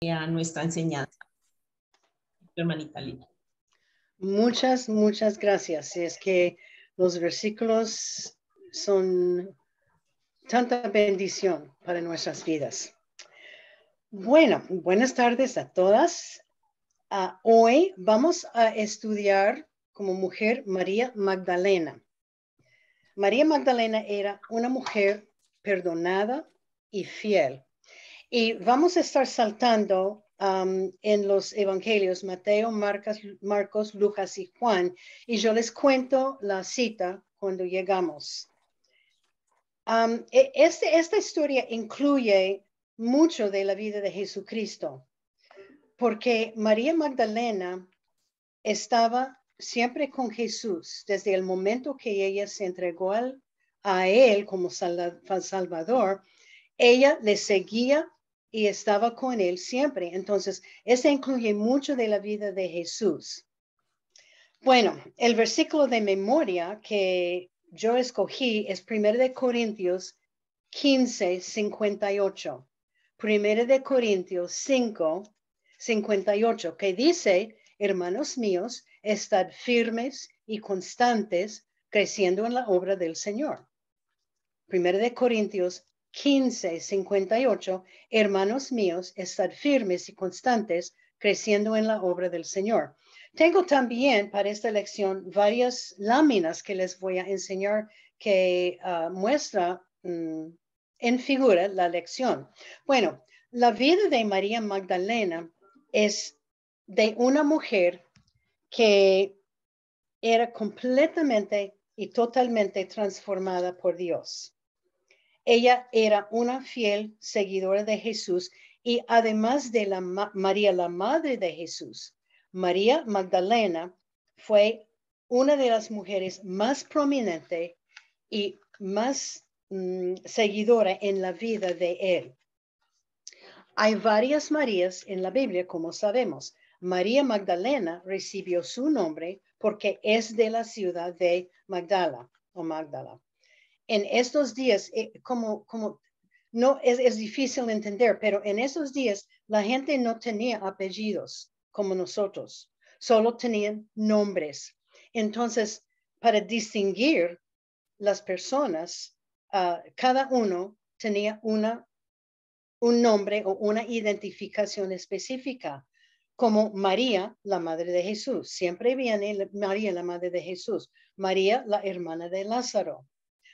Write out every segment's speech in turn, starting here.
a nuestra enseñanza, hermanita Lina. Muchas gracias. Es que los versículos son tanta bendición para nuestras vidas. Bueno, buenas tardes a todas. Hoy vamos a estudiar como mujer María Magdalena. María Magdalena era una mujer perdonada y fiel. Y vamos a estar saltando en los evangelios, Mateo, Marcos, Lucas y Juan, y yo les cuento la cita cuando llegamos. Esta historia incluye mucho de la vida de Jesucristo, porque María Magdalena estaba siempre con Jesús desde el momento que ella se entregó a él como Salvador. Ella le seguía y estaba con él siempre. Entonces, eso incluye mucho de la vida de Jesús. Bueno, el versículo de memoria que yo escogí es 1 Corintios 15, 58. 1 Corintios 5, 58, que dice, hermanos míos, estad firmes y constantes, creciendo en la obra del Señor. 1 Corintios 15, 58, hermanos míos, estad firmes y constantes, creciendo en la obra del Señor. Tengo también para esta lección varias láminas que les voy a enseñar que muestra en figura la lección. Bueno, la vida de María Magdalena es de una mujer que era completamente y totalmente transformada por Dios. Ella era una fiel seguidora de Jesús y además de María, la madre de Jesús, María Magdalena fue una de las mujeres más prominentes y más seguidora en la vida de él. Hay varias Marías en la Biblia, como sabemos. María Magdalena recibió su nombre porque es de la ciudad de Magdala o Magdala. En estos días, no es difícil entender, pero en esos días la gente no tenía apellidos como nosotros, solo tenían nombres. Entonces, para distinguir las personas, cada uno tenía un nombre o una identificación específica, como María, la madre de Jesús. Siempre viene María, la madre de Jesús. María, la hermana de Lázaro.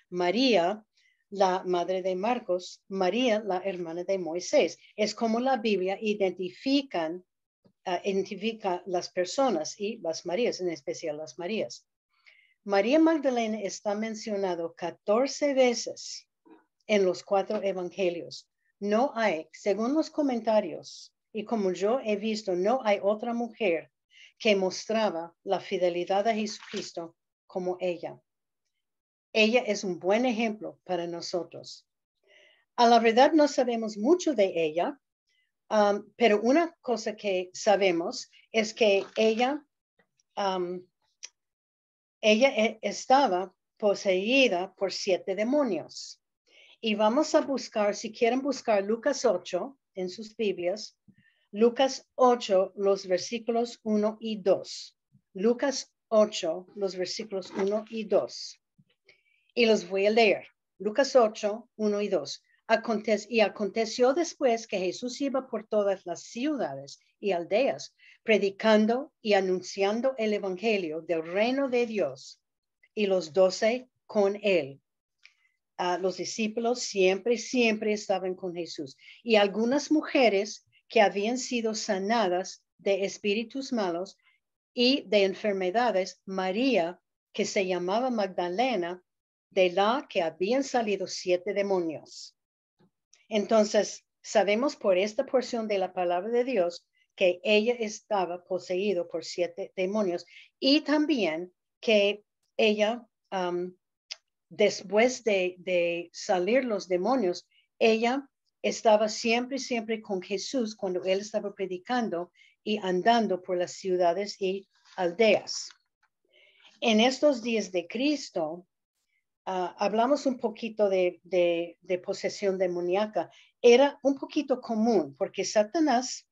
María, la madre de Marcos. María, la hermana de Moisés. Es como la Biblia identifica las personas y las Marías, en especial las Marías. María Magdalena está mencionado 14 veces en los 4 evangelios. No hay, según los comentarios, y como yo he visto, no hay otra mujer que mostraba la fidelidad a Jesucristo como ella. Ella es un buen ejemplo para nosotros. A la verdad no sabemos mucho de ella, pero una cosa que sabemos es que ella estaba poseída por 7 demonios. Y vamos a buscar, si quieren buscar Lucas 8 en sus Biblias, Lucas 8, los versículos 1 y 2. Lucas 8, los versículos 1 y 2. Y los voy a leer. Lucas 8, 1 y 2. Aconteció después que Jesús iba por todas las ciudades y aldeas, predicando y anunciando el evangelio del reino de Dios, y los 12 con él. Los discípulos siempre estaban con Jesús. Y algunas mujeres que habían sido sanadas de espíritus malos y de enfermedades, María, que se llamaba Magdalena, de la que habían salido 7 demonios. Entonces, sabemos por esta porción de la palabra de Dios que ella estaba poseída por 7 demonios y también que ella después de salir los demonios, ella estaba siempre con Jesús cuando él estaba predicando y andando por las ciudades y aldeas. En estos días de Cristo, hablamos un poquito de posesión demoníaca. Era un poquito común porque Satanás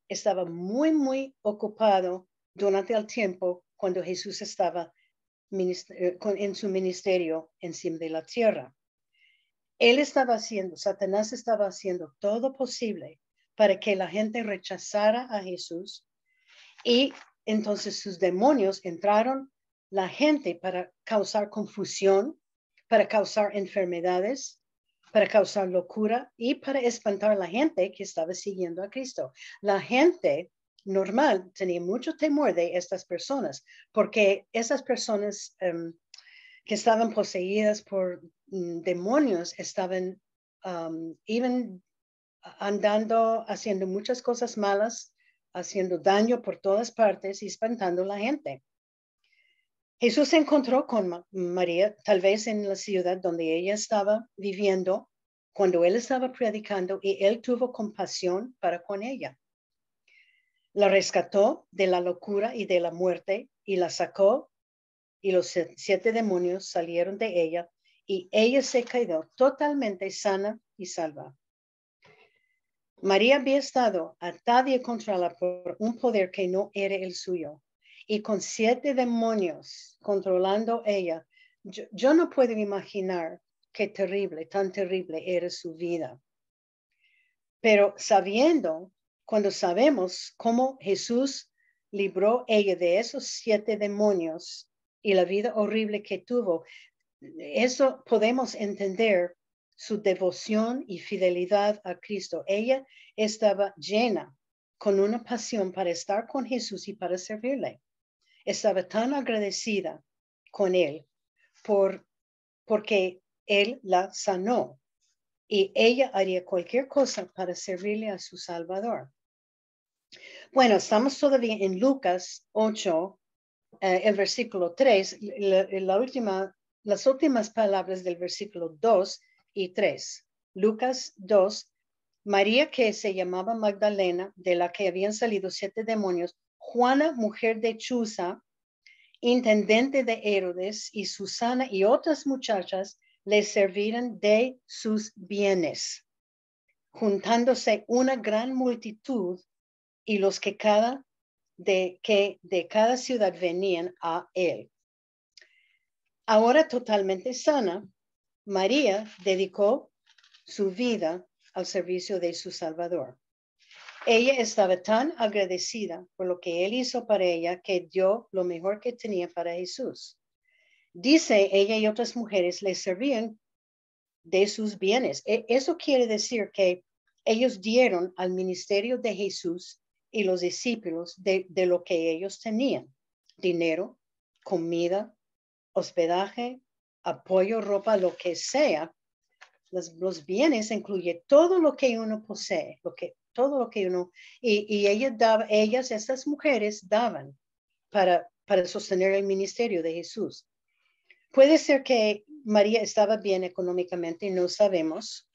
estaba muy ocupado durante el tiempo cuando Jesús estaba en su ministerio encima de la tierra. Satanás estaba haciendo todo posible para que la gente rechazara a Jesús, y entonces sus demonios entraron la gente para causar confusión, para causar enfermedades, para causar locura y para espantar a la gente que estaba siguiendo a Cristo. La gente normal tenía mucho temor de estas personas, porque esas personas que estaban poseídas por demonios estaban iban andando, haciendo muchas cosas malas, haciendo daño por todas partes y espantando a la gente. Jesús se encontró con María, tal vez en la ciudad donde ella estaba viviendo, cuando él estaba predicando, y él tuvo compasión para con ella. La rescató de la locura y de la muerte y la sacó, y los 7 demonios salieron de ella, y ella se quedó totalmente sana y salva. María había estado atada y controlada por un poder que no era el suyo, y con 7 demonios controlando ella. Yo no puedo imaginar qué terrible, tan terrible era su vida. Pero cuando sabemos cómo Jesús libró ella de esos 7 demonios y la vida horrible que tuvo, eso podemos entender su devoción y fidelidad a Cristo. Ella estaba llena con una pasión para estar con Jesús y para servirle. Estaba tan agradecida con él porque él la sanó, y ella haría cualquier cosa para servirle a su Salvador. Bueno, estamos todavía en Lucas 8, el versículo 3, las últimas palabras del versículo 2 y 3. Lucas 2, María, que se llamaba Magdalena, de la que habían salido 7 demonios, Juana, mujer de Chuza, intendente de Herodes, y Susana y otras muchachas le servían de sus bienes, juntándose una gran multitud, y los que de cada ciudad venían a él. Ahora totalmente sana, María dedicó su vida al servicio de su Salvador. Ella estaba tan agradecida por lo que él hizo para ella, que dio lo mejor que tenía para Jesús. Dice, ella y otras mujeres le servían de sus bienes. Eso quiere decir que ellos dieron al ministerio de Jesús y los discípulos de lo que ellos tenían: dinero, comida, hospedaje, apoyo, ropa, lo que sea. Los bienes incluye todo lo que uno posee, todo lo que uno, y estas mujeres daban para sostener el ministerio de Jesús. Puede ser que María estaba bien económicamente, no sabemos.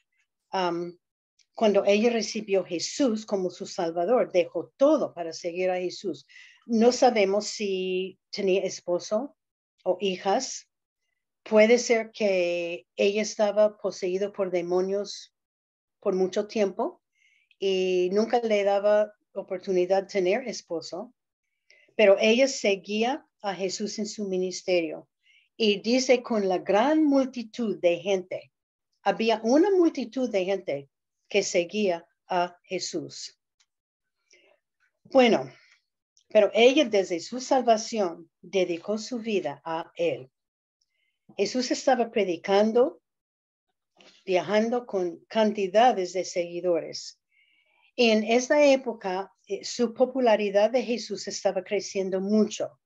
Cuando ella recibió a Jesús como su Salvador, dejó todo para seguir a Jesús. No sabemos si tenía esposo o hijas. Puede ser que ella estaba poseída por demonios por mucho tiempo y nunca le daba oportunidad de tener esposo, pero ella seguía a Jesús en su ministerio. Y dice, con la gran multitud de gente, había una multitud de gente que seguía a Jesús. Bueno, pero ella desde su salvación dedicó su vida a él. Jesús estaba predicando, viajando con cantidades de seguidores. En esta época, su popularidad de Jesús estaba creciendo mucho,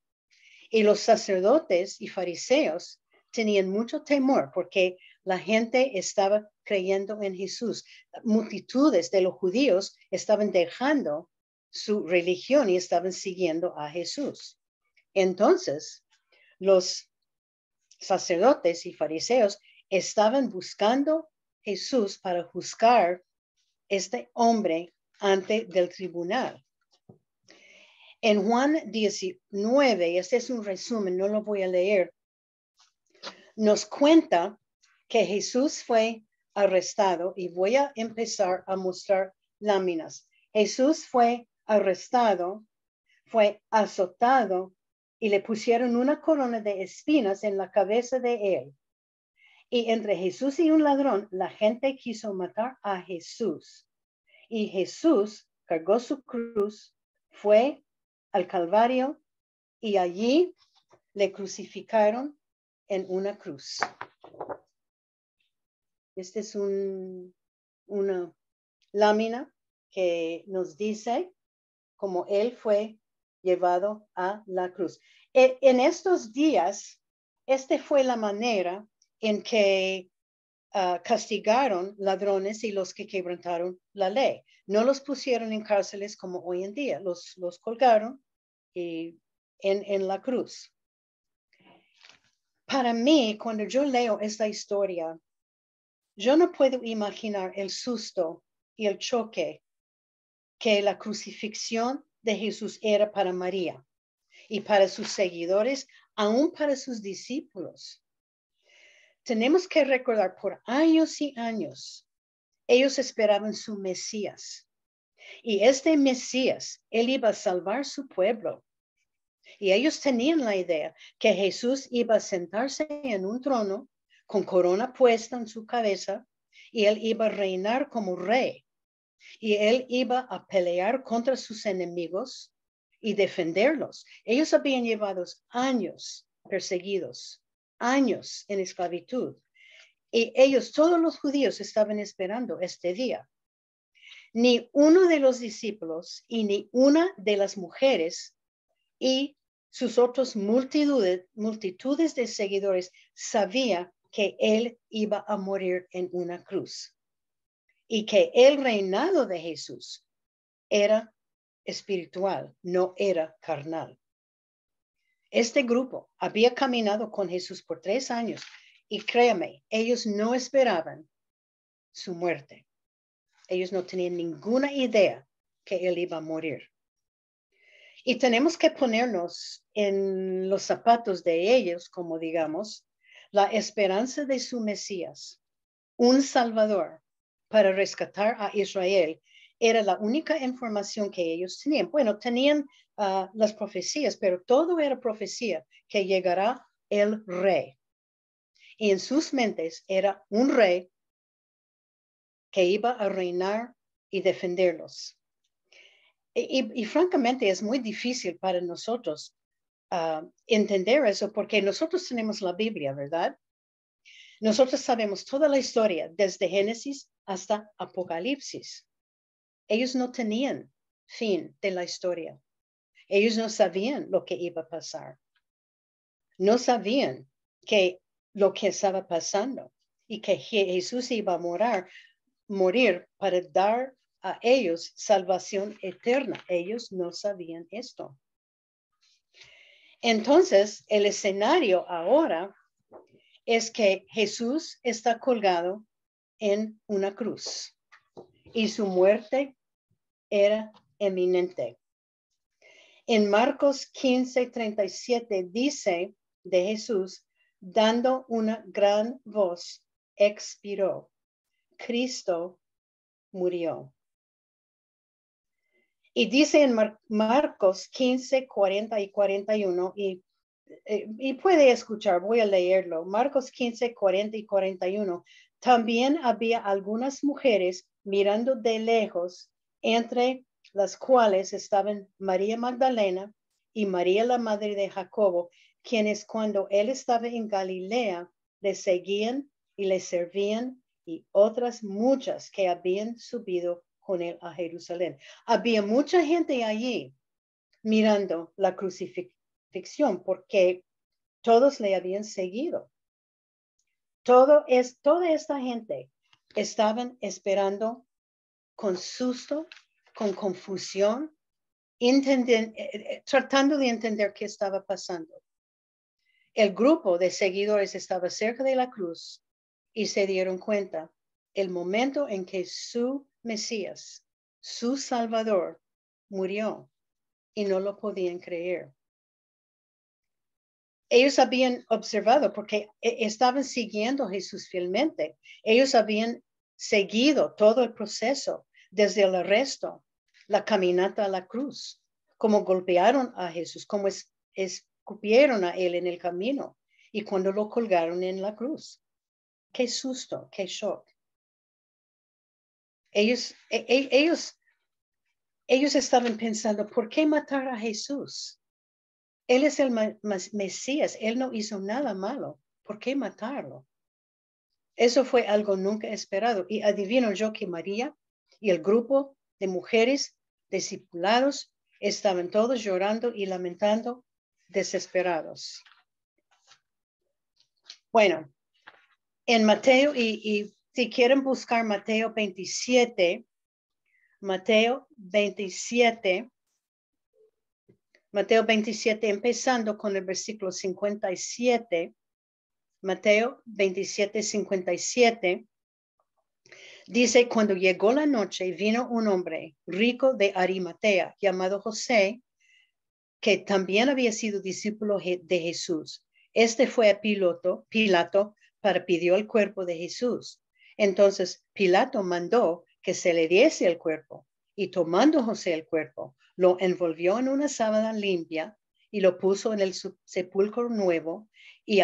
y los sacerdotes y fariseos tenían mucho temor porque la gente estaba creyendo en Jesús. Multitudes de los judíos estaban dejando su religión y estaban siguiendo a Jesús. Entonces, los sacerdotes y fariseos estaban buscando Jesús para juzgar este hombre ante del tribunal. En Juan 19, este es un resumen, no lo voy a leer, nos cuenta que Jesús fue arrestado, y voy a empezar a mostrar láminas. Jesús fue arrestado, fue azotado y le pusieron una corona de espinas en la cabeza de él. Y entre Jesús y un ladrón, la gente quiso matar a Jesús. Y Jesús cargó su cruz, fue al Calvario y allí le crucificaron en una cruz. Esta es una lámina que nos dice cómo él fue llevado a la cruz. En estos días, esta fue la manera en que castigaron ladrones y los que quebrantaron la ley. No los pusieron en cárceles como hoy en día, los colgaron en la cruz. Para mí, cuando yo leo esta historia, yo no puedo imaginar el susto y el choque que la crucifixión de Jesús era para María y para sus seguidores, aún para sus discípulos. Tenemos que recordar, por años y años, ellos esperaban su Mesías. Y este Mesías, él iba a salvar su pueblo. Y ellos tenían la idea que Jesús iba a sentarse en un trono con corona puesta en su cabeza y él iba a reinar como rey. Y él iba a pelear contra sus enemigos y defenderlos. Ellos habían llevado años perseguidos, años en esclavitud. Y ellos, todos los judíos, estaban esperando este día. Ni uno de los discípulos y ni una de las mujeres y sus otras multitudes de seguidores sabía que él iba a morir en una cruz y que el reinado de Jesús era espiritual, no era carnal. Este grupo había caminado con Jesús por 3 años y créame, ellos no esperaban su muerte. Ellos no tenían ninguna idea que él iba a morir. Y tenemos que ponernos en los zapatos de ellos, como digamos, la esperanza de su Mesías, un Salvador para rescatar a Israel, era la única información que ellos tenían. Bueno, tenían las profecías, pero todo era profecía que llegará el rey. Y en sus mentes era un rey que iba a reinar y defenderlos. Y francamente es muy difícil para nosotros entender eso porque nosotros tenemos la Biblia, ¿verdad? Nosotros sabemos toda la historia desde Génesis hasta Apocalipsis. Ellos no tenían fin de la historia. Ellos no sabían lo que iba a pasar. No sabían que lo que estaba pasando y que Jesús iba a morir para dar a ellos salvación eterna. Ellos no sabían esto. Entonces, el escenario ahora es que Jesús está colgado en una cruz y su muerte era eminente. En Marcos 15:37 dice de Jesús, dando una gran voz, expiró. Cristo murió. Y dice en Marcos 15:40 y 41, y puede escuchar, voy a leerlo. Marcos 15:40 y 41. También había algunas mujeres mirando de lejos, entre las cuales estaban María Magdalena y María la madre de Jacobo, quienes cuando él estaba en Galilea le seguían y le servían, y otras muchas que habían subido con él a Jerusalén. Había mucha gente allí mirando la crucifixión porque todos le habían seguido. Toda esta gente estaban esperando con susto, con confusión, tratando de entender qué estaba pasando. El grupo de seguidores estaba cerca de la cruz y se dieron cuenta el momento en que su Mesías, su Salvador, murió y no lo podían creer. Ellos habían observado porque estaban siguiendo a Jesús fielmente. Ellos habían seguido todo el proceso desde el arresto la caminata a la cruz, como golpearon a Jesús, como escupieron a él en el camino y cuando lo colgaron en la cruz. Qué susto, qué shock. Ellos estaban pensando, ¿por qué matar a Jesús? Él es el Mesías, él no hizo nada malo. ¿Por qué matarlo? Eso fue algo nunca esperado. Y adivino yo que María y el grupo de mujeres discipulados estaban todos llorando y lamentando, desesperados. Bueno, en Mateo, y si quieren buscar Mateo 27, empezando con el versículo 57, Mateo 27, 57, dice, cuando llegó la noche, vino un hombre rico de Arimatea, llamado José, que también había sido discípulo de Jesús. Este fue a Pilato para pidió el cuerpo de Jesús. Entonces Pilato mandó que se le diese el cuerpo, y tomando José el cuerpo, lo envolvió en una sábana limpia y lo puso en el sepulcro nuevo y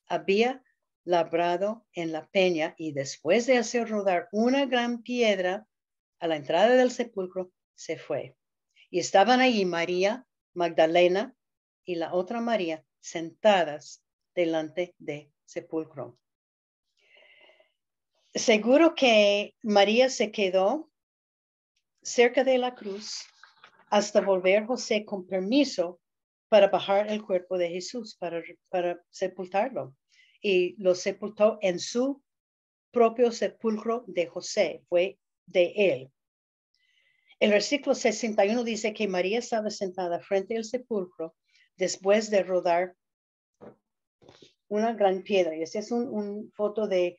había labrado en la peña, y después de hacer rodar una gran piedra a la entrada del sepulcro, se fue. Y estaban allí María Magdalena y la otra María sentadas delante del sepulcro. Seguro que María se quedó cerca de la cruz hasta volver José con permiso para bajar el cuerpo de Jesús, para sepultarlo. Y lo sepultó en su propio sepulcro de José, fue de él. El versículo 61 dice que María estaba sentada frente al sepulcro después de rodar una gran piedra. Y esa es una foto de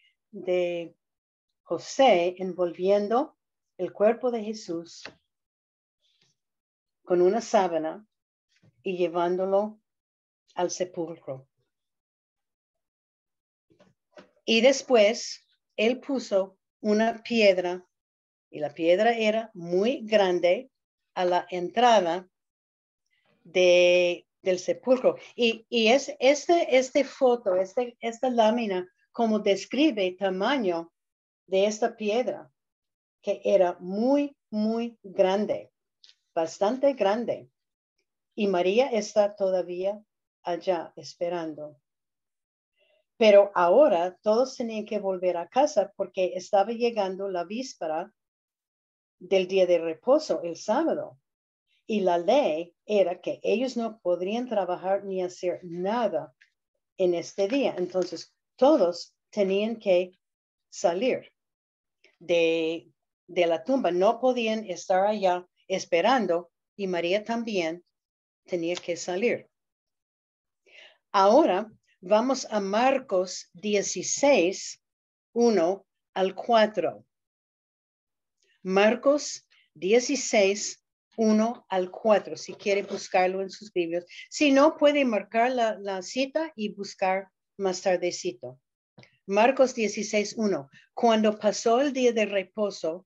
José envolviendo el cuerpo de Jesús con una sábana y llevándolo al sepulcro. Y después él puso una piedra, y la piedra era muy grande, a la entrada del sepulcro. Y es esta foto, esta lámina, como describe el tamaño de esta piedra, que era muy, muy grande, bastante grande. Y María está todavía allá esperando. Pero ahora todos tenían que volver a casa porque estaba llegando la víspera del día de reposo, el sábado. Y la ley era que ellos no podrían trabajar ni hacer nada en este día. Entonces, todos tenían que salir de la tumba. No podían estar allá esperando, y María también tenía que salir. Ahora vamos a Marcos 16, 1 al 4. Marcos 16, 1 al 4, si quiere buscarlo en sus Biblias. Si no, puede marcar la cita y buscar más tardecito. Marcos 16, 1. Cuando pasó el día de reposo,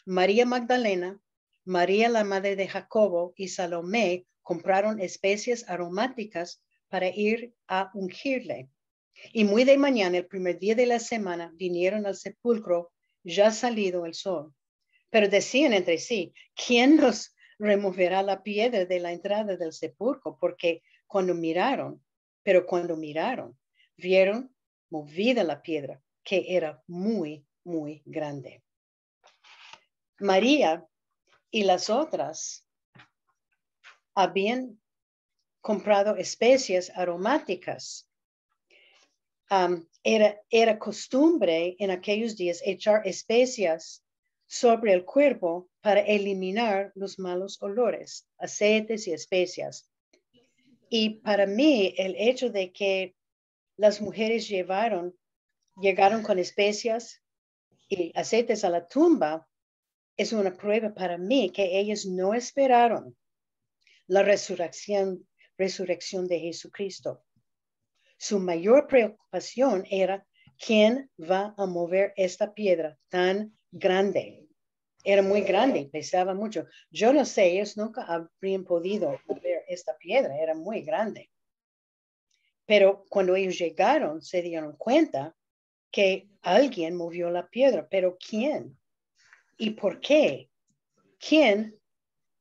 María Magdalena, María la madre de Jacobo y Salomé compraron especias aromáticas para ir a ungirle. Y muy de mañana, el primer día de la semana, vinieron al sepulcro ya salido el sol. Pero decían entre sí, ¿quién nos removerá la piedra de la entrada del sepulcro? Porque cuando miraron, vieron movida la piedra, que era muy, muy grande. María y las otras habían comprado especias aromáticas. Era costumbre en aquellos días echar especias sobre el cuerpo para eliminar los malos olores, aceites y especias. Y para mí, el hecho de que las mujeres llegaron con especias y aceites a la tumba es una prueba para mí que ellas no esperaron la resurrección de Jesucristo. Su mayor preocupación era quién va a mover esta piedra tan grande. Era muy grande y pesaba mucho. Yo no sé, ellos nunca habrían podido ver esta piedra, era muy grande. Pero cuando ellos llegaron, se dieron cuenta que alguien movió la piedra. ¿Pero quién? ¿Y por qué? ¿Quién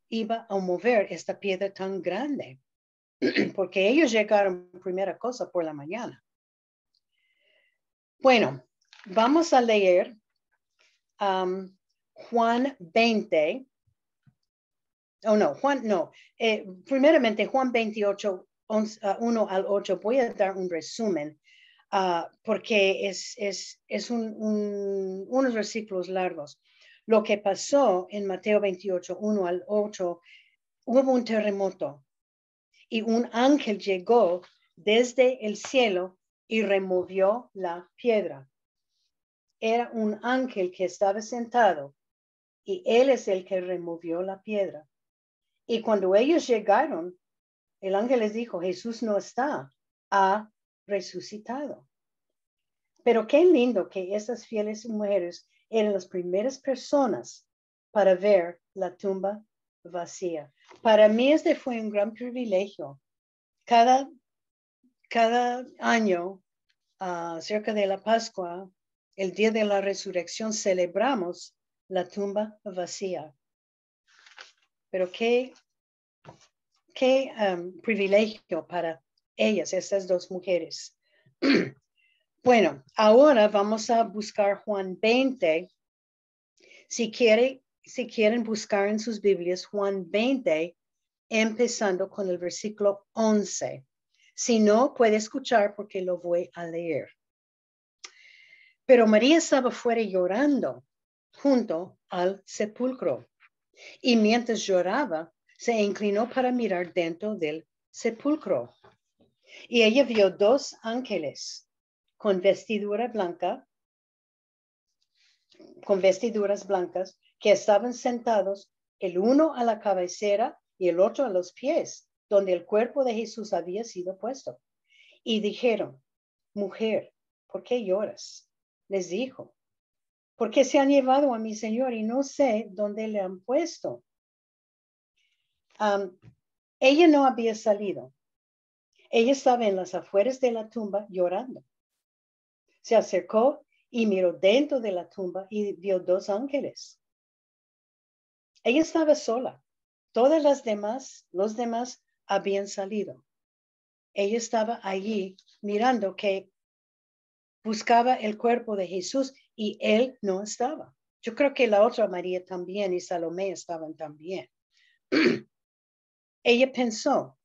iba a mover esta piedra tan grande? Porque ellos llegaron primera cosa por la mañana. Bueno, vamos a leer Juan 20. Oh, no, Juan, no. Primeramente, Juan 28, 1 al 8. Voy a dar un resumen porque es unos versículos largos. Lo que pasó en Mateo 28, 1 al 8, hubo un terremoto y un ángel llegó desde el cielo y removió la piedra. Era un ángel que estaba sentado y él es el que removió la piedra. Y cuando ellos llegaron, el ángel les dijo, Jesús no está, ha resucitado. Pero qué lindo que esas fieles mujeres eran las primeras personas para ver la tumba vacía. Para mí este fue un gran privilegio. Cada año, cerca de la Pascua, el día de la resurrección, celebramos la tumba vacía. Pero qué privilegio para ellas, estas dos mujeres. Bueno, ahora vamos a buscar Juan 20. Si quieren buscar en sus Biblias Juan 20, empezando con el versículo 11. Si no, puede escuchar porque lo voy a leer. Pero María estaba fuera llorando junto al sepulcro. Y mientras lloraba, se inclinó para mirar dentro del sepulcro. Y ella vio dos ángeles con vestiduras blancas que estaban sentados, el uno a la cabecera y el otro a los pies, donde el cuerpo de Jesús había sido puesto. Y dijeron, mujer, ¿por qué lloras? Les dijo, porque se han llevado a mi Señor y no sé dónde le han puesto. Ella no había salido. Ella estaba en las afueras de la tumba llorando. Se acercó y miró dentro de la tumba y vio dos ángeles. Ella estaba sola. Todas los demás habían salido. Ella estaba allí mirando que buscaba el cuerpo de Jesús y él no estaba. Yo creo que la otra María también y Salomé estaban también. Ella pensó,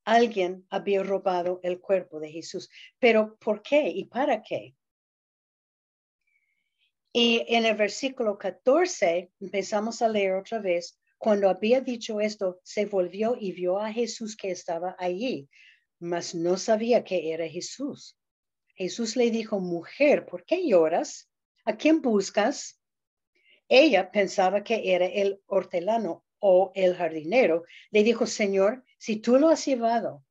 alguien había robado el cuerpo de Jesús. Pero ¿por qué y para qué? Y en el versículo 14 empezamos a leer otra vez. Cuando había dicho esto, se volvió y vio a Jesús que estaba allí, mas no sabía que era Jesús. Jesús le dijo, mujer, ¿por qué lloras? ¿A quién buscas? Ella pensaba que era el hortelano o el jardinero. Le dijo, Señor, si tú lo has llevado,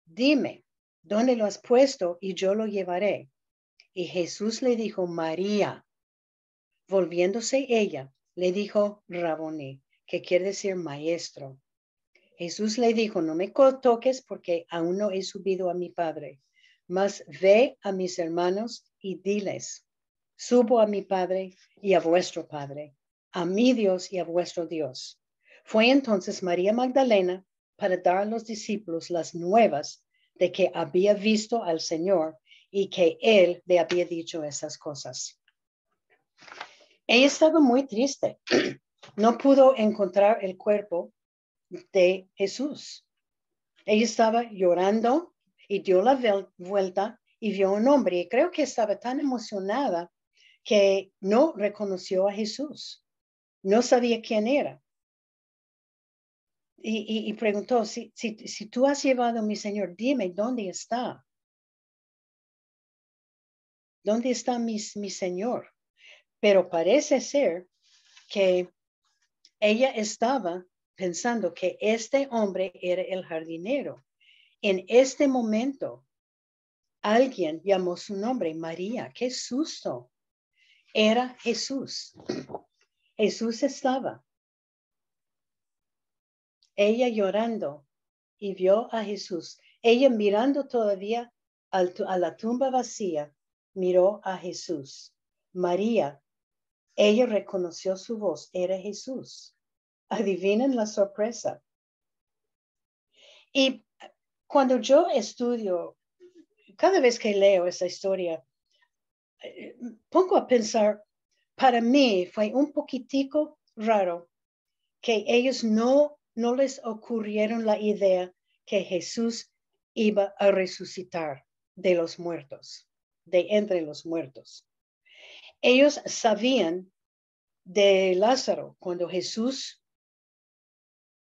dime, ¿dónde lo has puesto? Y yo lo llevaré. Y Jesús le dijo, María. Volviéndose ella, le dijo, Raboní, que quiere decir maestro. Jesús le dijo, no me toques porque aún no he subido a mi Padre, mas ve a mis hermanos y diles, subo a mi Padre y a vuestro Padre, a mi Dios y a vuestro Dios. Fue entonces María Magdalena para dar a los discípulos las nuevas de que había visto al Señor y que él le había dicho esas cosas. Ella estaba muy triste. No pudo encontrar el cuerpo de Jesús. Ella estaba llorando y dio la vuelta y vio un hombre. Y creo que estaba tan emocionada que no reconoció a Jesús. No sabía quién era. Y preguntó, si tú has llevado a mi Señor, dime, ¿dónde está? ¿Dónde está mi Señor? Pero parece ser que ella estaba pensando que este hombre era el jardinero. En este momento, alguien llamó su nombre, María. ¡Qué susto! Era Jesús. Jesús estaba, ella llorando y vio a Jesús. Ella mirando todavía a la tumba vacía, miró a Jesús. María, ella reconoció su voz, era Jesús. Adivinen la sorpresa. Y cuando yo estudio, cada vez que leo esa historia, pongo a pensar, para mí fue un poquitico raro que ellos no les ocurrieron la idea que Jesús iba a resucitar de los muertos, de entre los muertos. Ellos sabían de Lázaro cuando Jesús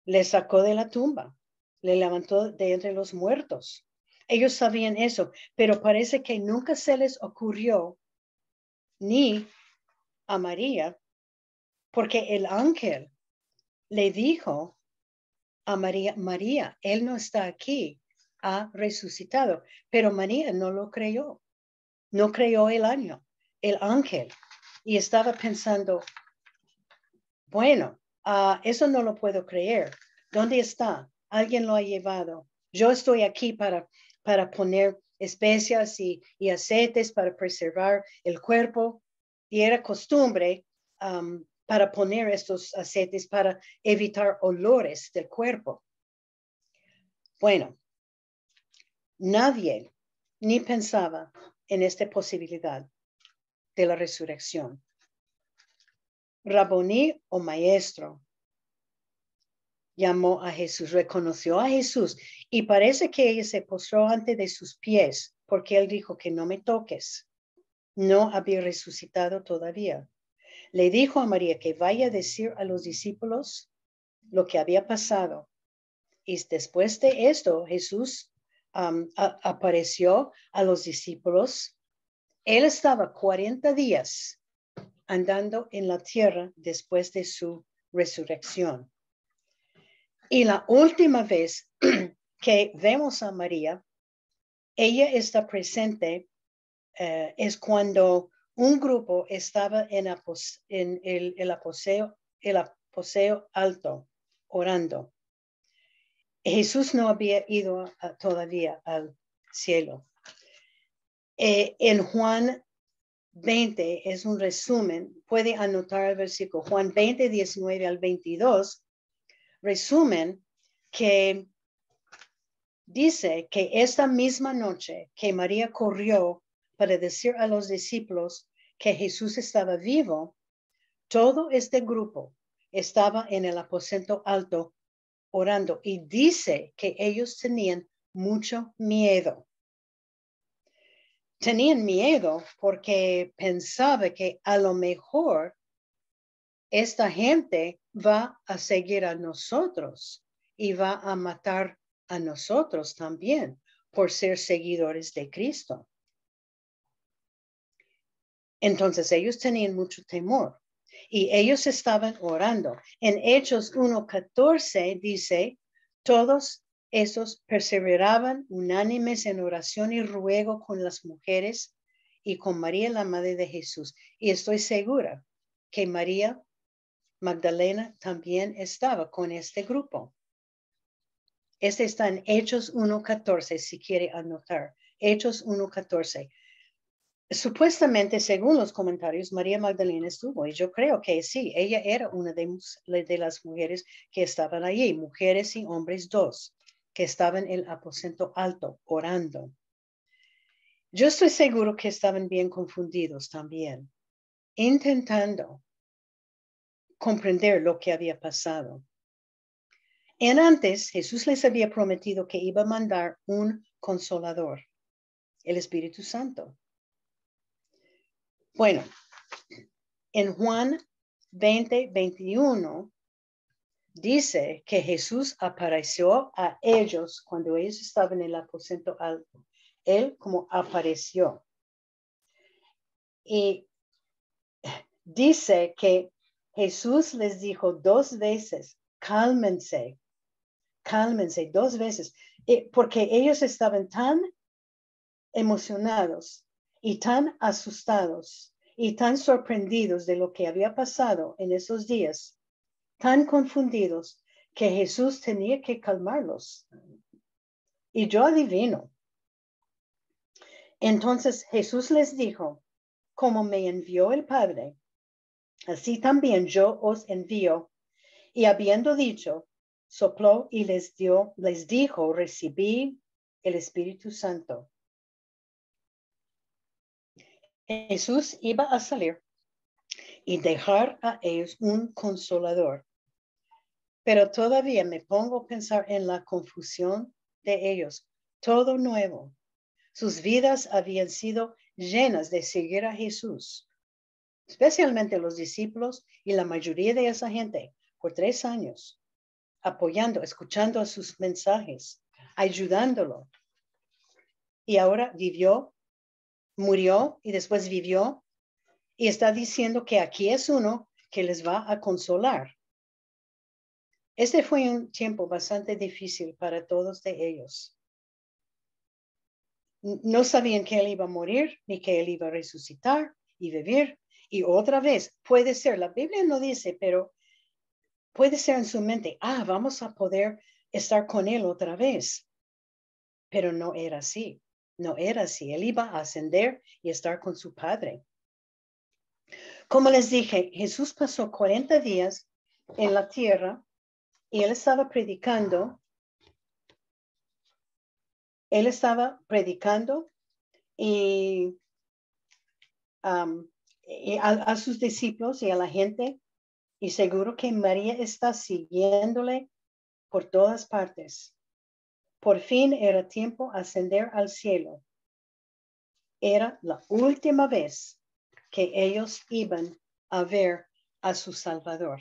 le sacó de la tumba, le levantó de entre los muertos. Ellos sabían eso, pero parece que nunca se les ocurrió ni a María, porque el ángel le dijo a María, María, él no está aquí, ha resucitado, pero María no lo creyó, no creyó el ángel, y estaba pensando, bueno, eso no lo puedo creer. ¿Dónde está? Alguien lo ha llevado. Yo estoy aquí para poner especias y aceites para preservar el cuerpo. Y era costumbre para poner estos aceites para evitar olores del cuerpo. Bueno, nadie ni pensaba en esta posibilidad de la resurrección. Raboní o maestro llamó a Jesús, reconoció a Jesús y parece que ella se postró ante de sus pies porque él dijo que no me toques. No había resucitado todavía. Le dijo a María que vaya a decir a los discípulos lo que había pasado. Y después de esto, Jesús apareció a los discípulos. Él estaba 40 días andando en la tierra después de su resurrección. Y la última vez que vemos a María, ella está presente, es cuando un grupo estaba en el aposeo alto, orando. Jesús no había ido todavía al cielo. En Juan 20 es un resumen, puede anotar el versículo, Juan 20, 19 al 22, resumen que dice que esta misma noche que María corrió para decir a los discípulos que Jesús estaba vivo, todo este grupo estaba en el aposento alto orando y dice que ellos tenían mucho miedo. Tenían miedo porque pensaba que a lo mejor esta gente va a seguir a nosotros y va a matar a nosotros también por ser seguidores de Cristo. Entonces ellos tenían mucho temor y ellos estaban orando. En Hechos 1:14 dice, todos esos perseveraban unánimes en oración y ruego con las mujeres y con María, la madre de Jesús. Y estoy segura que María Magdalena también estaba con este grupo. Este está en Hechos 1:14, si quiere anotar. Hechos 1:14. Supuestamente, según los comentarios, María Magdalena estuvo, y yo creo que sí, ella era una de las mujeres que estaban allí, mujeres y hombres dos, que estaban en el aposento alto, orando. Yo estoy seguro que estaban bien confundidos también, intentando comprender lo que había pasado. Antes, Jesús les había prometido que iba a mandar un consolador, el Espíritu Santo. Bueno, en Juan 20:21 dice que Jesús apareció a ellos cuando ellos estaban en el aposento alto. Él como apareció. Y dice que Jesús les dijo 2 veces, cálmense 2 veces, porque ellos estaban tan emocionados y tan asustados y tan sorprendidos de lo que había pasado en esos días, tan confundidos que Jesús tenía que calmarlos. Y yo adivino. Entonces Jesús les dijo, como me envió el Padre, así también yo os envío. Y habiendo dicho, sopló y les dijo, recibí el Espíritu Santo. Jesús iba a salir y dejar a ellos un consolador. Pero todavía me pongo a pensar en la confusión de ellos. Todo nuevo. Sus vidas habían sido llenas de seguir a Jesús, especialmente los discípulos y la mayoría de esa gente, por 3 años, apoyando, escuchando sus mensajes, ayudándolo. Y ahora vivió, murió y después vivió y está diciendo que aquí es uno que les va a consolar. Este fue un tiempo bastante difícil para todos de ellos. No sabían que él iba a morir ni que él iba a resucitar y vivir. Y otra vez, puede ser, la Biblia no dice, pero puede ser en su mente, vamos a poder estar con él otra vez. Pero no era así, no era así. Él iba a ascender y estar con su Padre. Como les dije, Jesús pasó 40 días en la tierra y él estaba predicando. Él estaba predicando y a sus discípulos y a la gente, y seguro que María está siguiéndole por todas partes. Por fin era tiempo de ascender al cielo. Era la última vez que ellos iban a ver a su Salvador.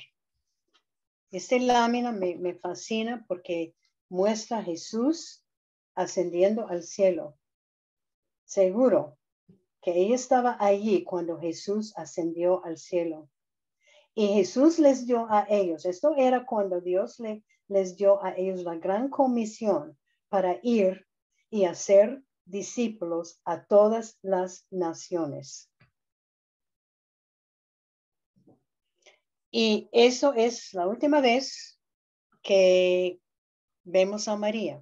Esta lámina me fascina porque muestra a Jesús ascendiendo al cielo. Seguro que ella estaba allí cuando Jesús ascendió al cielo. Y Jesús les dio a ellos, esto era cuando Dios les dio a ellos la gran comisión para ir y hacer discípulos a todas las naciones. Y eso es la última vez que vemos a María.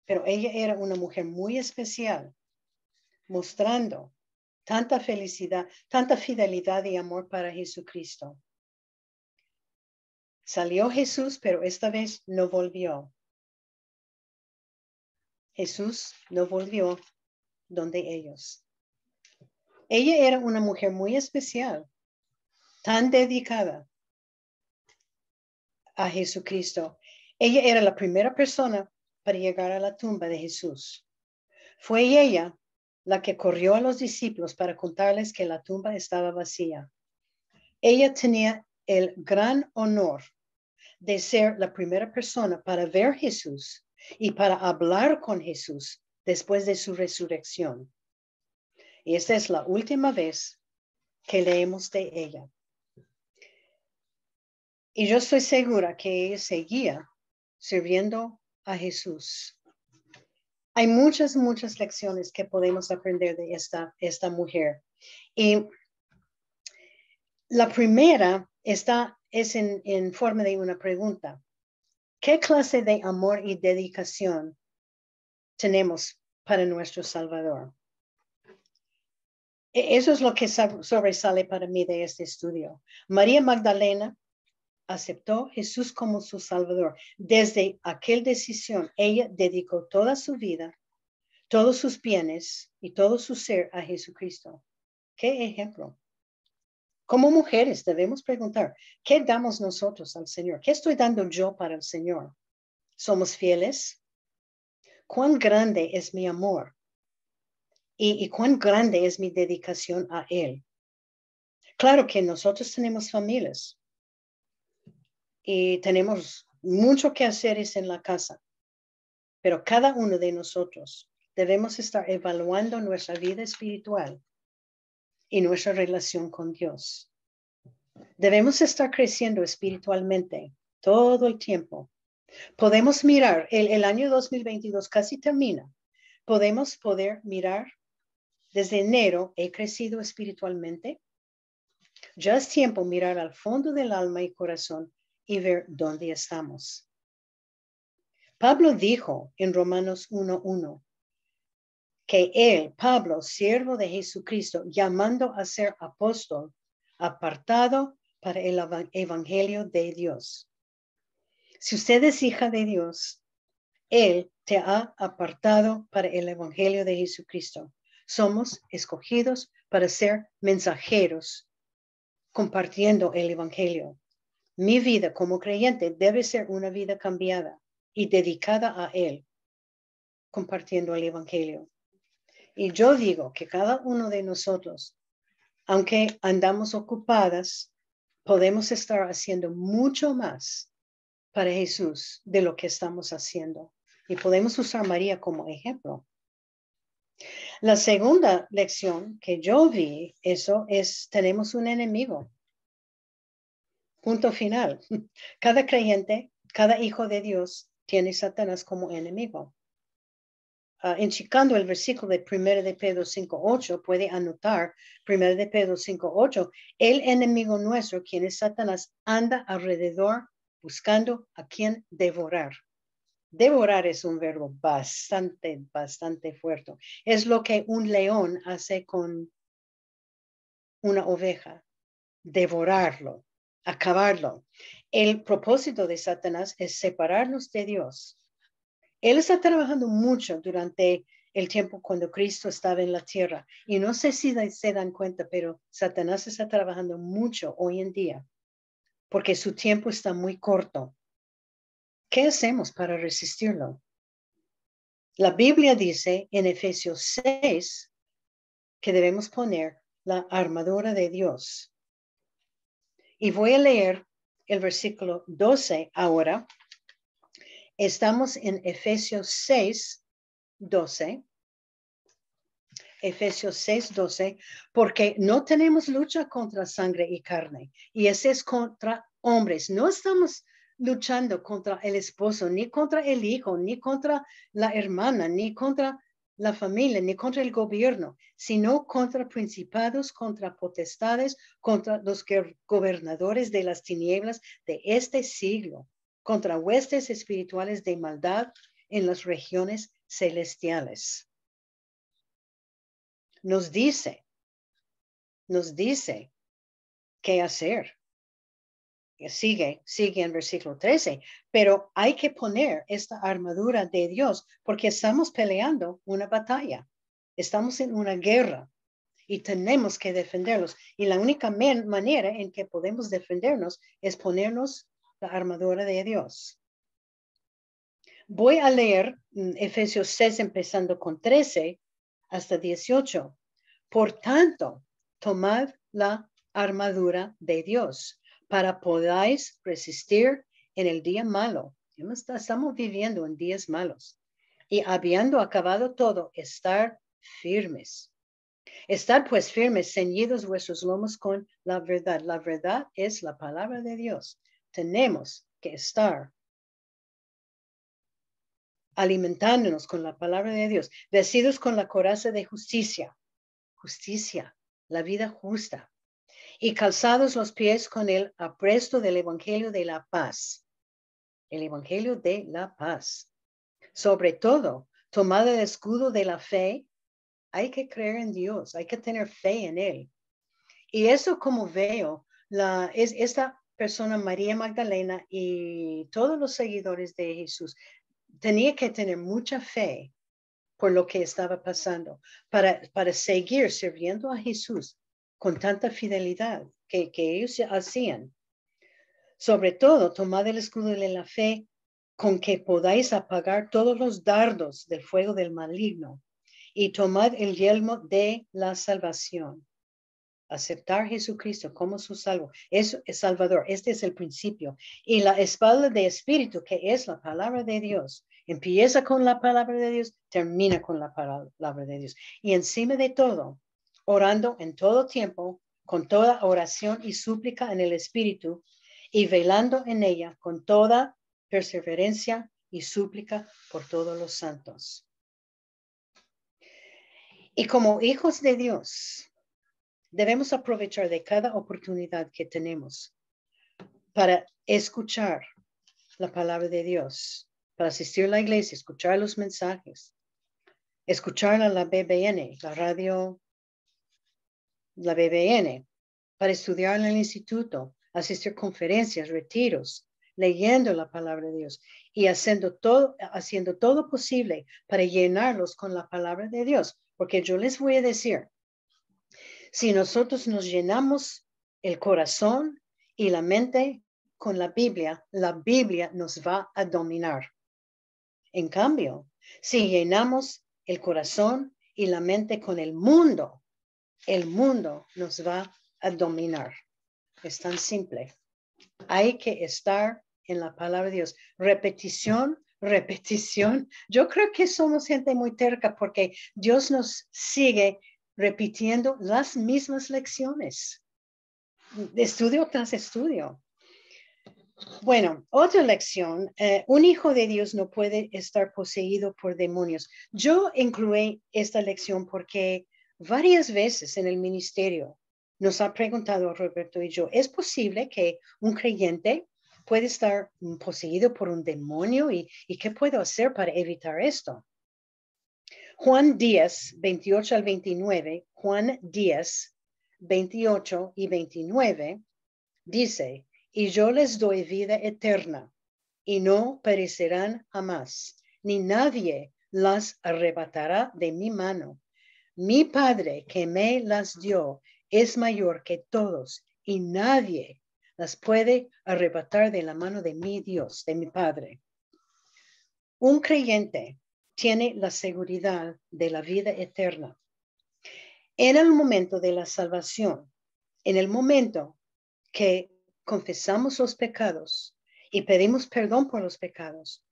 Pero ella era una mujer muy especial, mostrando tanta felicidad, tanta fidelidad y amor para Jesucristo. Salió Jesús, pero esta vez no volvió. Jesús no volvió donde ellos. Ella era una mujer muy especial, tan dedicada a Jesucristo. Ella era la primera persona para llegar a la tumba de Jesús. Fue ella la que corrió a los discípulos para contarles que la tumba estaba vacía. Ella tenía el gran honor de ser la primera persona para ver a Jesús y para hablar con Jesús después de su resurrección. Y esta es la última vez que leemos de ella. Y yo estoy segura que ella seguía sirviendo a Jesús. Hay muchas lecciones que podemos aprender de esta mujer. Y la primera es en forma de una pregunta. ¿Qué clase de amor y dedicación tenemos para nuestro Salvador? Eso es lo que sobresale para mí de este estudio. María Magdalena aceptó a Jesús como su Salvador. Desde aquella decisión, ella dedicó toda su vida, todos sus bienes y todo su ser a Jesucristo. ¿Qué ejemplo? Como mujeres debemos preguntar, ¿qué damos nosotros al Señor? ¿Qué estoy dando yo para el Señor? ¿Somos fieles? ¿Cuán grande es mi amor? ¿Y cuán grande es mi dedicación a Él? Claro que nosotros tenemos familias y tenemos mucho que hacer en la casa, pero cada uno de nosotros debemos estar evaluando nuestra vida espiritual y nuestra relación con Dios. Debemos estar creciendo espiritualmente todo el tiempo. Podemos mirar, el año 2022 casi termina. Podemos poder mirar desde enero, ¿he crecido espiritualmente? Ya es tiempo mirar al fondo del alma y corazón y ver dónde estamos. Pablo dijo en Romanos 1:1 que él, Pablo, siervo de Jesucristo, llamando a ser apóstol, apartado para el evangelio de Dios. Si usted es hija de Dios, Él te ha apartado para el evangelio de Jesucristo. Somos escogidos para ser mensajeros, compartiendo el evangelio. Mi vida como creyente debe ser una vida cambiada y dedicada a Él, compartiendo el evangelio. Y yo digo que cada uno de nosotros, aunque andamos ocupadas, podemos estar haciendo mucho más para Jesús de lo que estamos haciendo. Y podemos usar a María como ejemplo. La segunda lección que yo vi, eso es, tenemos un enemigo. Punto final. Cada creyente, cada hijo de Dios tiene Satanás como enemigo. Enchicando el versículo de 1 de Pedro 5:8, puede anotar 1 de Pedro 5:8, el enemigo nuestro, quien es Satanás, anda alrededor buscando a quien devorar. Devorar es un verbo bastante fuerte. Es lo que un león hace con una oveja, devorarlo, acabarlo. El propósito de Satanás es separarnos de Dios. Él está trabajando mucho durante el tiempo cuando Cristo estaba en la tierra. Y no sé si se dan cuenta, pero Satanás está trabajando mucho hoy en día porque su tiempo está muy corto. ¿Qué hacemos para resistirlo? La Biblia dice en Efesios 6 que debemos poner la armadura de Dios. Y voy a leer el versículo 12 ahora. Estamos en Efesios 6:12. Efesios 6:12, porque no tenemos lucha contra sangre y carne, y ese es contra hombres. No estamos luchando contra el esposo, ni contra el hijo, ni contra la hermana, ni contra la familia, ni contra el gobierno, sino contra principados, contra potestades, contra los gobernadores de las tinieblas de este siglo, contra huestes espirituales de maldad en las regiones celestiales. Nos dice qué hacer. Sigue en versículo 13, pero hay que poner esta armadura de Dios porque estamos peleando una batalla. Estamos en una guerra y tenemos que defenderlos. Y la única manera en que podemos defendernos es ponernos la armadura de Dios. Voy a leer Efesios 6 empezando con 13 hasta 18. Por tanto, tomad la armadura de Dios para podáis resistir en el día malo. Estamos viviendo en días malos. Y habiendo acabado todo, estar firmes. Estar pues firmes, ceñidos vuestros lomos con la verdad. La verdad es la palabra de Dios. Tenemos que estar alimentándonos con la palabra de Dios, vestidos con la coraza de justicia, la vida justa, y calzados los pies con el apresto del evangelio de la paz. El evangelio de la paz. Sobre todo, tomad el escudo de la fe. Hay que creer en Dios, hay que tener fe en Él. Y eso, como veo, es esta persona, María Magdalena, y todos los seguidores de Jesús, tenía que tener mucha fe por lo que estaba pasando para seguir sirviendo a Jesús con tanta fidelidad que ellos hacían. Sobre todo, tomad el escudo de la fe con que podáis apagar todos los dardos del fuego del maligno, y tomad el yelmo de la salvación. Aceptar a Jesucristo como su Salvador. Este es el principio. Y la espada de espíritu, que es la palabra de Dios. Empieza con la palabra de Dios, termina con la palabra de Dios. Y encima de todo, orando en todo tiempo, con toda oración y súplica en el espíritu, y velando en ella con toda perseverancia y súplica por todos los santos. Y como hijos de Dios, Debemos aprovechar de cada oportunidad que tenemos para escuchar la palabra de Dios, para asistir a la iglesia, escuchar los mensajes, escuchar a la BBN, la radio, la BBN, para estudiar en el instituto, asistir a conferencias, retiros, leyendo la palabra de Dios y haciendo todo posible para llenarlos con la palabra de Dios. Porque yo les voy a decir, si nosotros nos llenamos el corazón y la mente con la Biblia nos va a dominar. En cambio, si llenamos el corazón y la mente con el mundo nos va a dominar. Es tan simple. Hay que estar en la palabra de Dios. Repetición. Yo creo que somos gente muy terca porque Dios nos sigue repitiendo las mismas lecciones. Estudio tras estudio. Bueno, otra lección. Un hijo de Dios no puede estar poseído por demonios. Yo incluí esta lección porque varias veces en el ministerio nos ha preguntado Roberto y yo, ¿es posible que un creyente puede estar poseído por un demonio? ¿Y qué puedo hacer para evitar esto? Juan 10, 28 al 29, Juan 10, 28 y 29, dice, y yo les doy vida eterna, y no perecerán jamás, ni nadie las arrebatará de mi mano. Mi Padre que me las dio es mayor que todos, y nadie las puede arrebatar de la mano de mi Dios, de mi Padre. Un creyente tiene la seguridad de la vida eterna. En el momento de la salvación, en el momento que confesamos los pecados y pedimos perdón por los pecados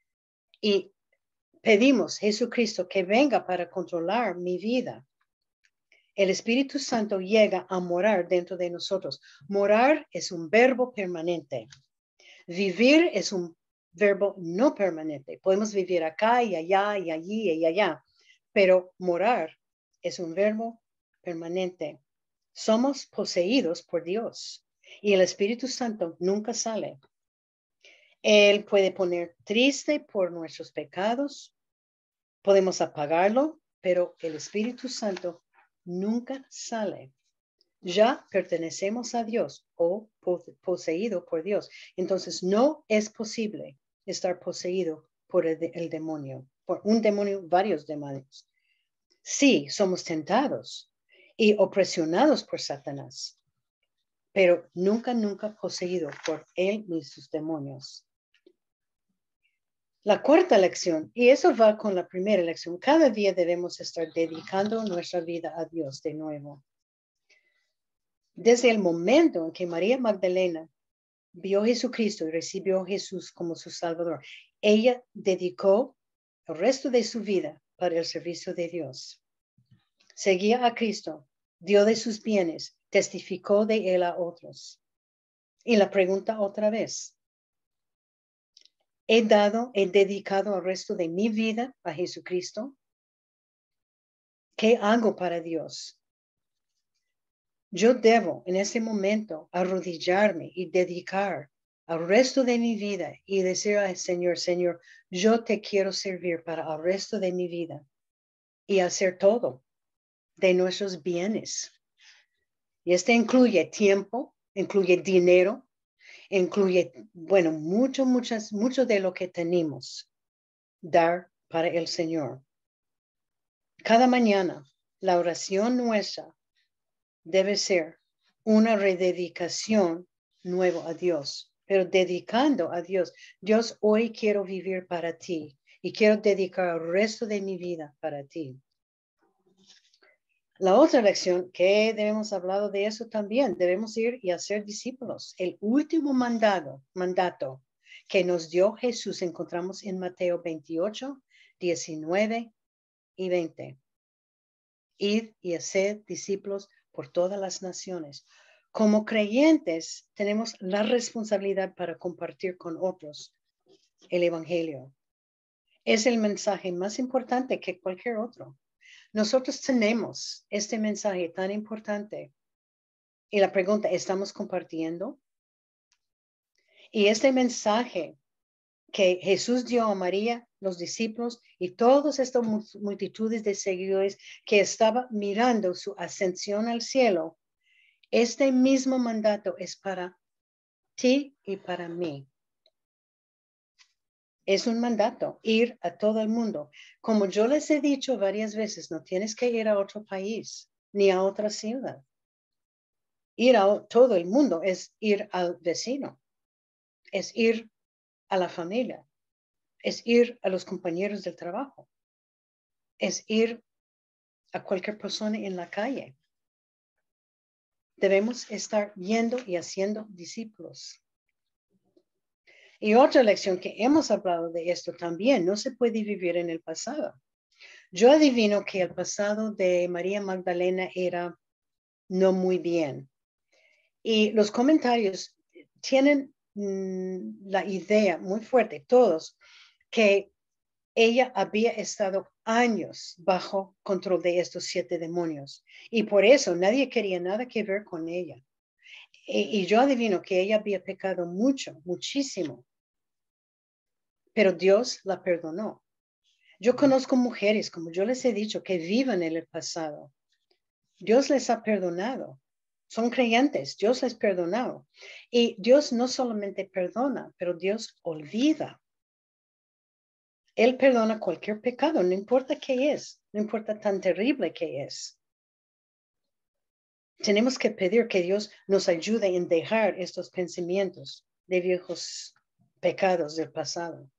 y pedimos Jesucristo que venga para controlar mi vida, el Espíritu Santo llega a morar dentro de nosotros. Morar es un verbo permanente. Vivir es un verbo no permanente. Podemos vivir acá y allá y allí y allá, pero morar es un verbo permanente. Somos poseídos por Dios y el Espíritu Santo nunca sale. Él puede poner triste por nuestros pecados. Podemos apagarlo, pero el Espíritu Santo nunca sale. Ya pertenecemos a Dios o poseído por Dios. Entonces no es posible estar poseído por el demonio, por un demonio, varios demonios. Sí, somos tentados y opresionados por Satanás, pero nunca poseído por él ni sus demonios. La cuarta lección, y eso va con la primera lección, cada día debemos estar dedicando nuestra vida a Dios de nuevo. Desde el momento en que María Magdalena vio a Jesucristo y recibió a Jesús como su Salvador, ella dedicó el resto de su vida para el servicio de Dios. Seguía a Cristo, dio de sus bienes, testificó de él a otros. Y la pregunta otra vez, ¿he dedicado el resto de mi vida a Jesucristo? ¿Qué hago para Dios? Yo debo en ese momento arrodillarme y dedicar el resto de mi vida y decir al Señor, Señor, yo te quiero servir para el resto de mi vida y hacer todo de nuestros bienes. Y incluye tiempo, incluye dinero, incluye, bueno, mucho de lo que tenemos, dar para el Señor. Cada mañana, la oración nuestra debe ser una rededicación nueva a Dios, pero dedicando a Dios. Dios, hoy quiero vivir para ti y quiero dedicar el resto de mi vida para ti. La otra lección que debemos hablar de eso también, debemos ir y hacer discípulos. El último mandato que nos dio Jesús encontramos en Mateo 28, 19 y 20. Id y hacer discípulos por todas las naciones. Como creyentes, tenemos la responsabilidad para compartir con otros el Evangelio. Es el mensaje más importante que cualquier otro. Nosotros tenemos este mensaje tan importante Y la pregunta, ¿estamos compartiendo? Y este mensaje que Jesús dio a María, los discípulos y todas estas multitudes de seguidores que estaban mirando su ascensión al cielo, este mismo mandato es para ti y para mí. Es un mandato, ir a todo el mundo. Como yo les he dicho varias veces, no tienes que ir a otro país ni a otra ciudad. Ir a todo el mundo es ir al vecino, es ir a la familia, es ir a los compañeros del trabajo, es ir a cualquier persona en la calle. Debemos estar yendo y haciendo discípulos. Y otra lección que hemos hablado de esto también, no se puede vivir en el pasado. Yo adivino que el pasado de María Magdalena era no muy bien. Y los comentarios tienen la idea muy fuerte, todos, que ella había estado años bajo control de estos 7 demonios. Y por eso nadie quería nada que ver con ella. Y yo adivino que ella había pecado mucho, muchísimo. Pero Dios la perdonó. Yo conozco mujeres, como yo les he dicho, que viven en el pasado. Dios les ha perdonado. Son creyentes, Dios les perdonó. Y Dios no solamente perdona, pero Dios olvida. Él perdona cualquier pecado, no importa qué es, no importa tan terrible que es. Tenemos que pedir que Dios nos ayude en dejar estos pensamientos de viejos pecados del pasado.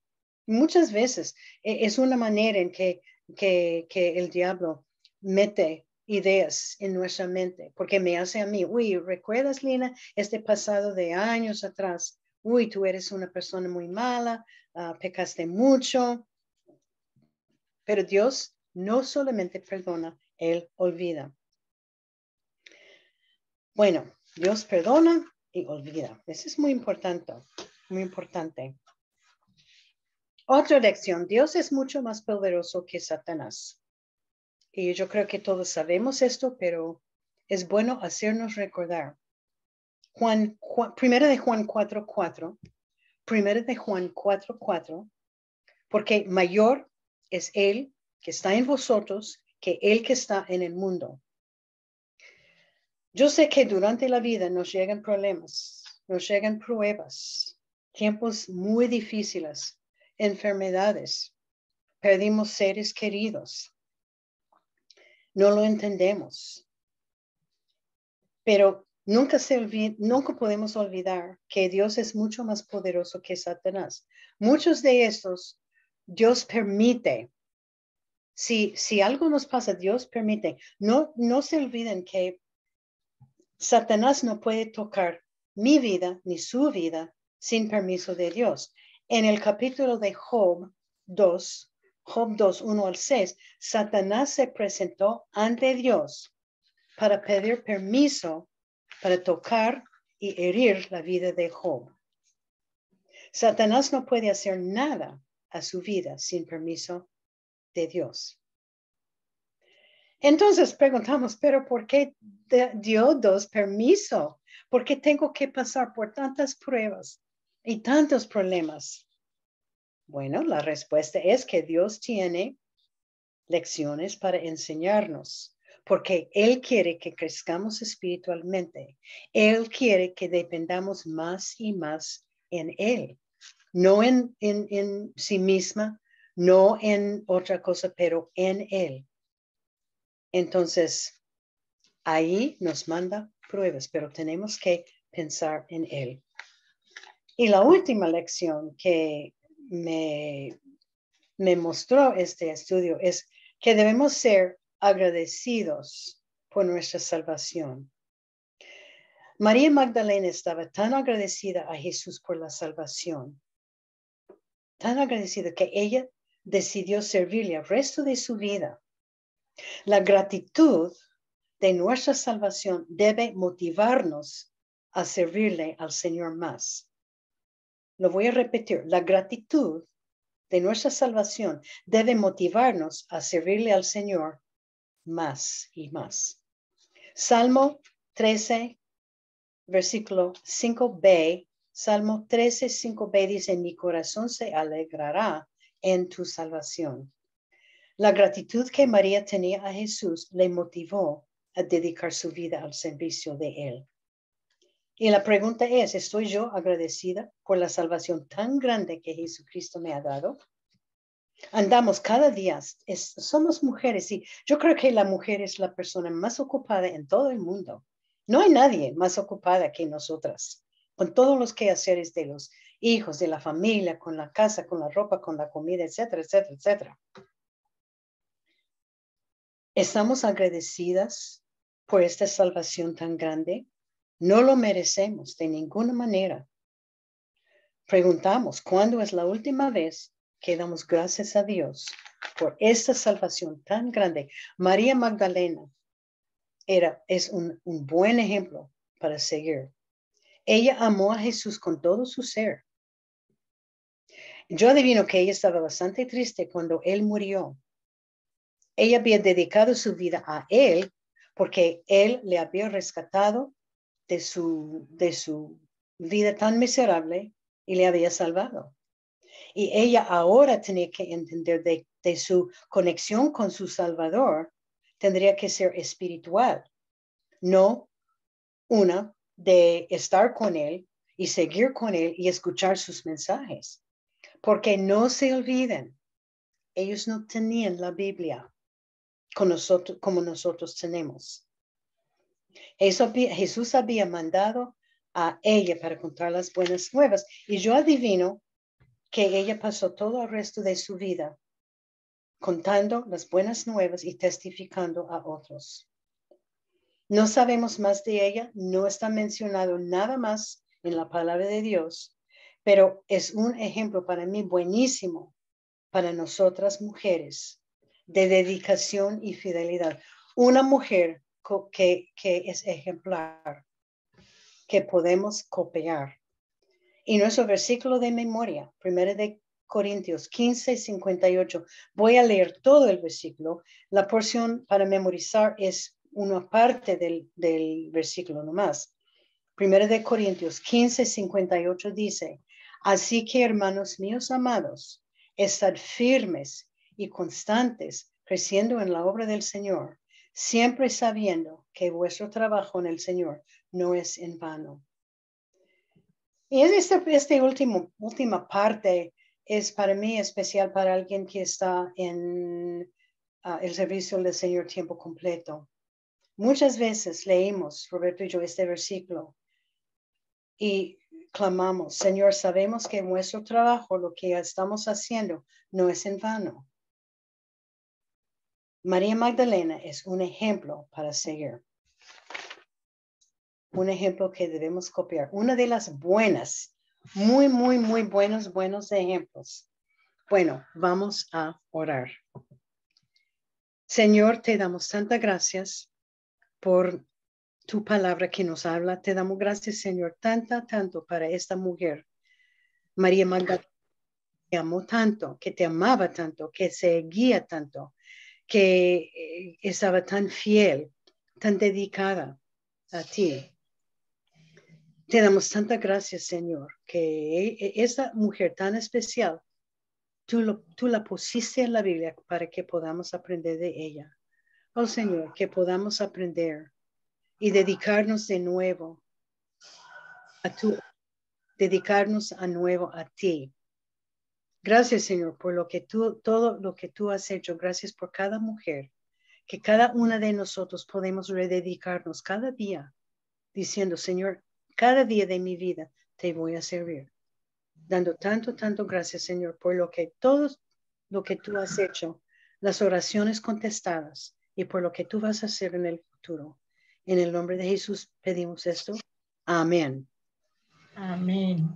Muchas veces es una manera en que el diablo mete ideas en nuestra mente, porque me hace a mí, uy, ¿recuerdas, Lina, este pasado de años atrás? Uy, tú eres una persona muy mala, pecaste mucho. Pero Dios no solamente perdona, Él olvida. Bueno, Dios perdona y olvida. Eso es muy importante, muy importante. Otra lección, Dios es mucho más poderoso que Satanás. Y yo creo que todos sabemos esto, pero es bueno hacernos recordar. Primero de Juan 4:4, primero de Juan 4:4, porque mayor es Él que está en vosotros que Él que está en el mundo. Yo sé que durante la vida nos llegan problemas, nos llegan pruebas, tiempos muy difíciles, enfermedades, perdimos seres queridos, no lo entendemos, pero nunca podemos olvidar que Dios es mucho más poderoso que Satanás. Muchos de estos Dios permite. Si algo nos pasa, Dios permite. No se olviden que Satanás no puede tocar mi vida ni su vida sin permiso de Dios. En el capítulo de Job 2, 1 al 6, Satanás se presentó ante Dios para pedir permiso para tocar y herir la vida de Job. Satanás no puede hacer nada a su vida sin permiso de Dios. Entonces preguntamos, ¿pero por qué dio Dios permiso? ¿Por qué tengo que pasar por tantas pruebas y tantos problemas? Bueno, la respuesta es que Dios tiene lecciones para enseñarnos, porque Él quiere que crezcamos espiritualmente. Él quiere que dependamos más y más en Él, no en sí misma, no en otra cosa, pero en Él. Entonces, ahí nos manda pruebas, pero tenemos que pensar en Él. Y la última lección que me mostró este estudio es que debemos ser agradecidos por nuestra salvación. María Magdalena estaba tan agradecida a Jesús por la salvación, tan agradecida que ella decidió servirle el resto de su vida. La gratitud de nuestra salvación debe motivarnos a servirle al Señor más. Lo voy a repetir. La gratitud de nuestra salvación debe motivarnos a servirle al Señor más y más. Salmo 13, versículo 5b, Salmo 13, 5b dice, mi corazón se alegrará en tu salvación. La gratitud que María tenía a Jesús le motivó a dedicar su vida al servicio de él. Y la pregunta es, ¿estoy yo agradecida por la salvación tan grande que Jesucristo me ha dado? Andamos cada día, somos mujeres y yo creo que la mujer es la persona más ocupada en todo el mundo. No hay nadie más ocupada que nosotras, con todos los quehaceres de los hijos, de la familia, con la casa, con la ropa, con la comida, etcétera, etcétera, etcétera. ¿Estamos agradecidas por esta salvación tan grande? No lo merecemos de ninguna manera. Preguntamos, ¿cuándo es la última vez que damos gracias a Dios por esta salvación tan grande? María Magdalena es un buen ejemplo para seguir. Ella amó a Jesús con todo su ser. Yo adivino que ella estaba bastante triste cuando él murió. Ella había dedicado su vida a él porque él le había rescatado de su vida tan miserable y le había salvado. Y ella ahora tenía que entender de su conexión con su Salvador, tendría que ser espiritual, no una de estar con él y seguir con él y escuchar sus mensajes. Porque no se olviden, ellos no tenían la Biblia con nosotros, como nosotros tenemos. Jesús había mandado a ella para contar las buenas nuevas. Y yo adivino que ella pasó todo el resto de su vida contando las buenas nuevas y testificando a otros. No sabemos más de ella, no está mencionado nada más en la palabra de Dios, pero es un ejemplo para mí buenísimo para nosotras mujeres de dedicación y fidelidad. Una mujer que es ejemplar, que podemos copiar. Y nuestro versículo de memoria, 1 de Corintios 15, 58. Voy a leer todo el versículo. La porción para memorizar es una parte del versículo nomás. 1 de Corintios 15, 58 dice, así que hermanos míos amados, estad firmes y constantes, creciendo en la obra del Señor, siempre sabiendo que vuestro trabajo en el Señor no es en vano. Y esta última parte es para mí especial para alguien que está en el servicio del Señor tiempo completo. Muchas veces leímos, Roberto y yo, este versículo y clamamos, Señor, sabemos que nuestro trabajo, lo que estamos haciendo, no es en vano. María Magdalena es un ejemplo para seguir. Un ejemplo que debemos copiar. Una de las buenas, muy buenos ejemplos. Bueno, vamos a orar. Señor, te damos tantas gracias por tu palabra que nos habla. Te damos gracias, Señor, tanto para esta mujer. María Magdalena te amó tanto, que te amaba tanto, que seguía tanto, que estaba tan fiel, tan dedicada a ti. Te damos tantas gracias, Señor, que esta mujer tan especial, tú la pusiste en la Biblia para que podamos aprender de ella. Oh, Señor, que podamos aprender y dedicarnos de nuevo dedicarnos a nuevo a ti. Gracias, Señor, por todo lo que tú has hecho. Gracias por cada mujer, que cada una de nosotros podemos rededicarnos cada día, diciendo, Señor, cada día de mi vida te voy a servir. Dando tanto gracias, Señor, por todo lo que tú has hecho, las oraciones contestadas y por lo que tú vas a hacer en el futuro. En el nombre de Jesús pedimos esto. Amén. Amén.